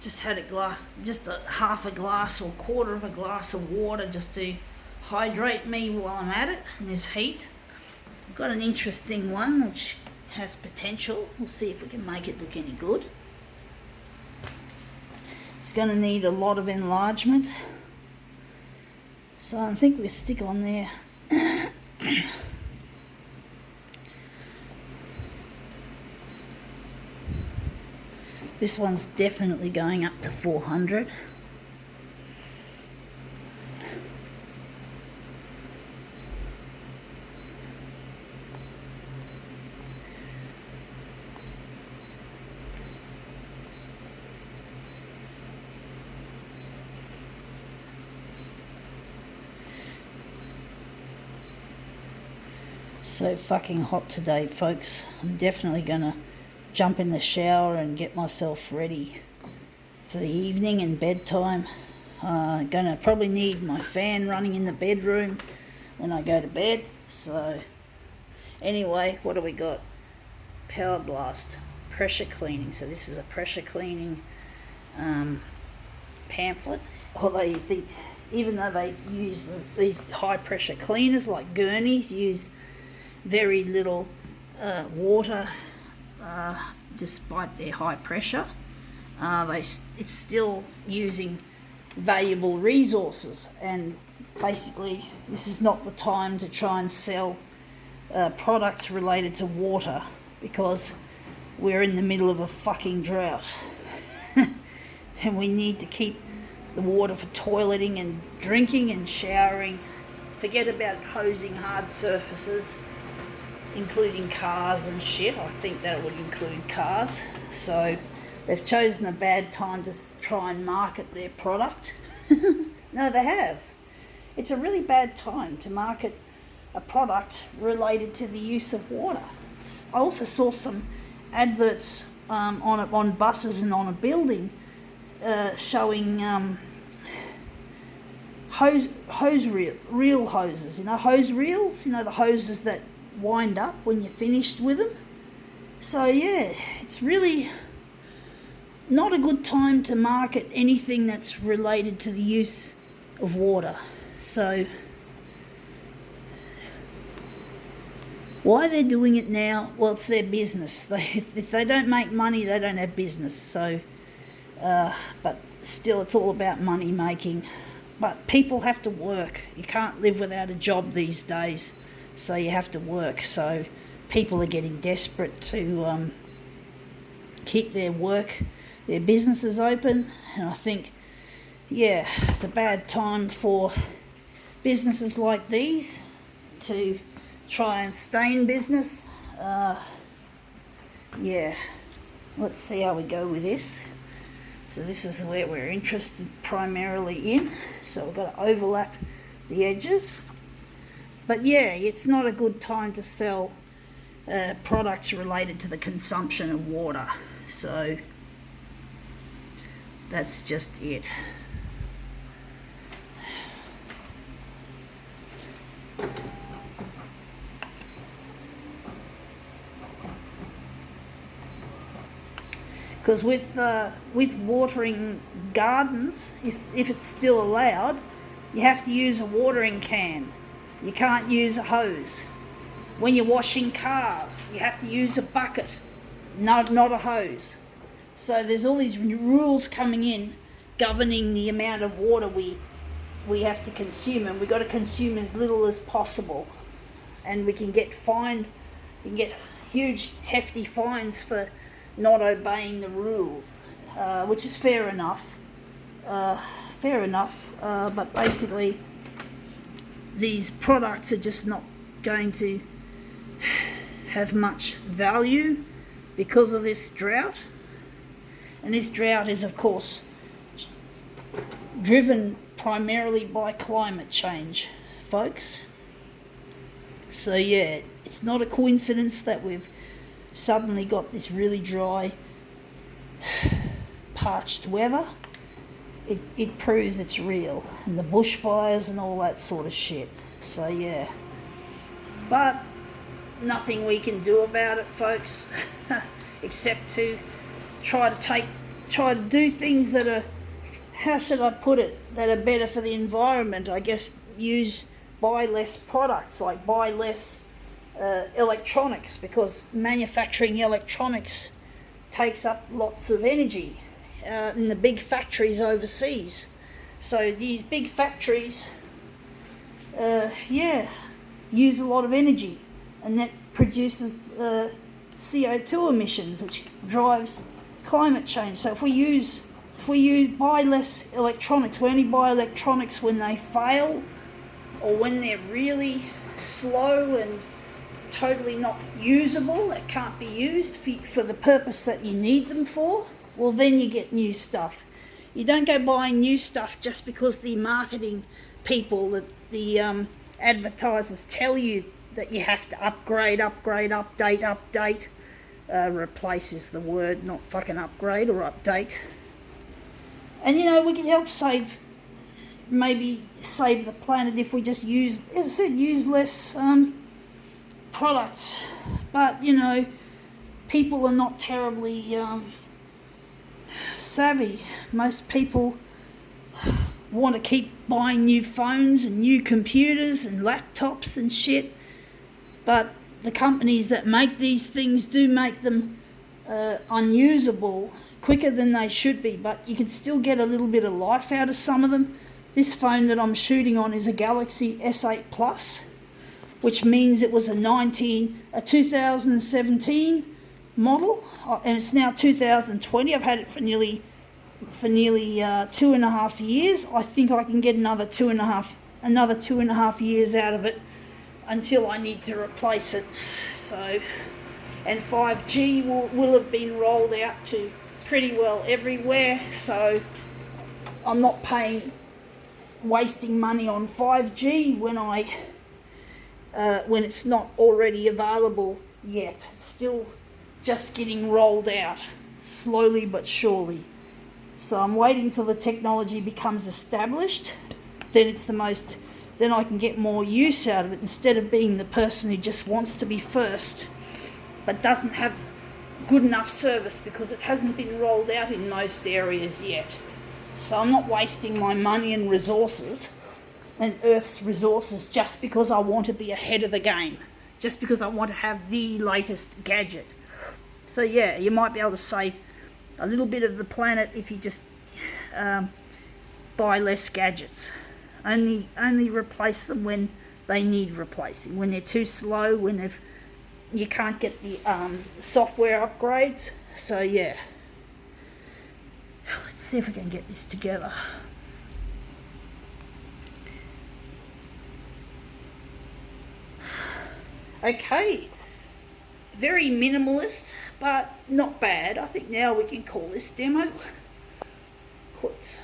Just had just a half a glass or quarter of a glass of water just to hydrate me while I'm at it in this heat. I've got an interesting one which has potential. We'll see if we can make it look any good. It's going to need a lot of enlargement. So I think we'll stick on there. This one's definitely going up to 400. So fucking hot today, folks. I'm definitely gonna jump in the shower and get myself ready for the evening and bedtime. Gonna probably need my fan running in the bedroom when I go to bed. So anyway, what do we got? Power Blast pressure cleaning. So this is a pressure cleaning pamphlet. Although you think, even though they use these high pressure cleaners like gurneys, use very little water, despite their high pressure, it's still using valuable resources. And basically, this is not the time to try and sell products related to water, because we're in the middle of a fucking drought and we need to keep the water for toileting and drinking and showering. Forget about hosing hard surfaces, including cars and shit. I think that would include cars. So they've chosen a bad time to try and market their product. No, they have. It's a really bad time to market a product related to the use of water. I also saw some adverts on buses and on a building showing reel hoses. You know, hose reels. You know, the hoses that wind up when you're finished with them. So yeah, it's really not a good time to market anything that's related to the use of water. So why they're doing it now? Well, it's their business. If they don't make money, they don't have business. So but still, it's all about money making. But people have to work. You can't live without a job these days. So you have to work. So people are getting desperate to keep their businesses open. And I think, yeah, it's a bad time for businesses like these to try and stay in business. Yeah, let's see how we go with this. So this is where we're interested primarily in. So we've got to overlap the edges. But yeah, it's not a good time to sell products related to the consumption of water. So that's just it. Because with watering gardens, if it's still allowed, you have to use a watering can. You can't use a hose. When you're washing cars, you have to use a bucket, not a hose. So there's all these rules coming in governing the amount of water we have to consume, and we've got to consume as little as possible. And we can get fined, we can get huge hefty fines for not obeying the rules, which is fair enough. But basically, these products are just not going to have much value because of this drought. And this drought is, of course, driven primarily by climate change, folks. So yeah, it's not a coincidence that we've suddenly got this really dry, parched weather. It proves it's real, and the bushfires and all that sort of shit. So yeah, but nothing we can do about it, folks, except to try to take try to do things that are, how should I put it, that are better for the environment. I guess buy less products, like buy less electronics, because manufacturing electronics takes up lots of energy in the big factories overseas. So these big factories, use a lot of energy, and that produces CO2 emissions, which drives climate change. So if we buy less electronics, we only buy electronics when they fail, or when they're really slow and totally not usable, that can't be used for the purpose that you need them for, well, then you get new stuff. You don't go buying new stuff just because the marketing people, the advertisers tell you that you have to upgrade, update. Replace is the word, not fucking upgrade or update. And we can help maybe save the planet if we just use, as I said, use less products. But people are not terribly savvy. Most people want to keep buying new phones and new computers and laptops and shit, but the companies that make these things do make them unusable quicker than they should be, but you can still get a little bit of life out of some of them. This phone that I'm shooting on is a Galaxy S8 Plus, which means it was a 2017 model, and it's now 2020. I've had it for nearly 2.5 years. I think I can get another two and a half years out of it until I need to replace it. So, and 5G will have been rolled out to pretty well everywhere, so I'm not wasting money on 5G when it's not already available yet. It's still just getting rolled out slowly but surely. So I'm waiting till the technology becomes established. Then I can get more use out of it, instead of being the person who just wants to be first but doesn't have good enough service because it hasn't been rolled out in most areas yet. So I'm not wasting my money and resources and Earth's resources just because I want to be ahead of the game, just because I want to have the latest gadget. So yeah, you might be able to save a little bit of the planet if you just buy less gadgets. Only replace them when they need replacing, when they're too slow, when you can't get the software upgrades. So yeah, let's see if we can get this together. Okay, very minimalist, but not bad. I think now we can call this demo quits.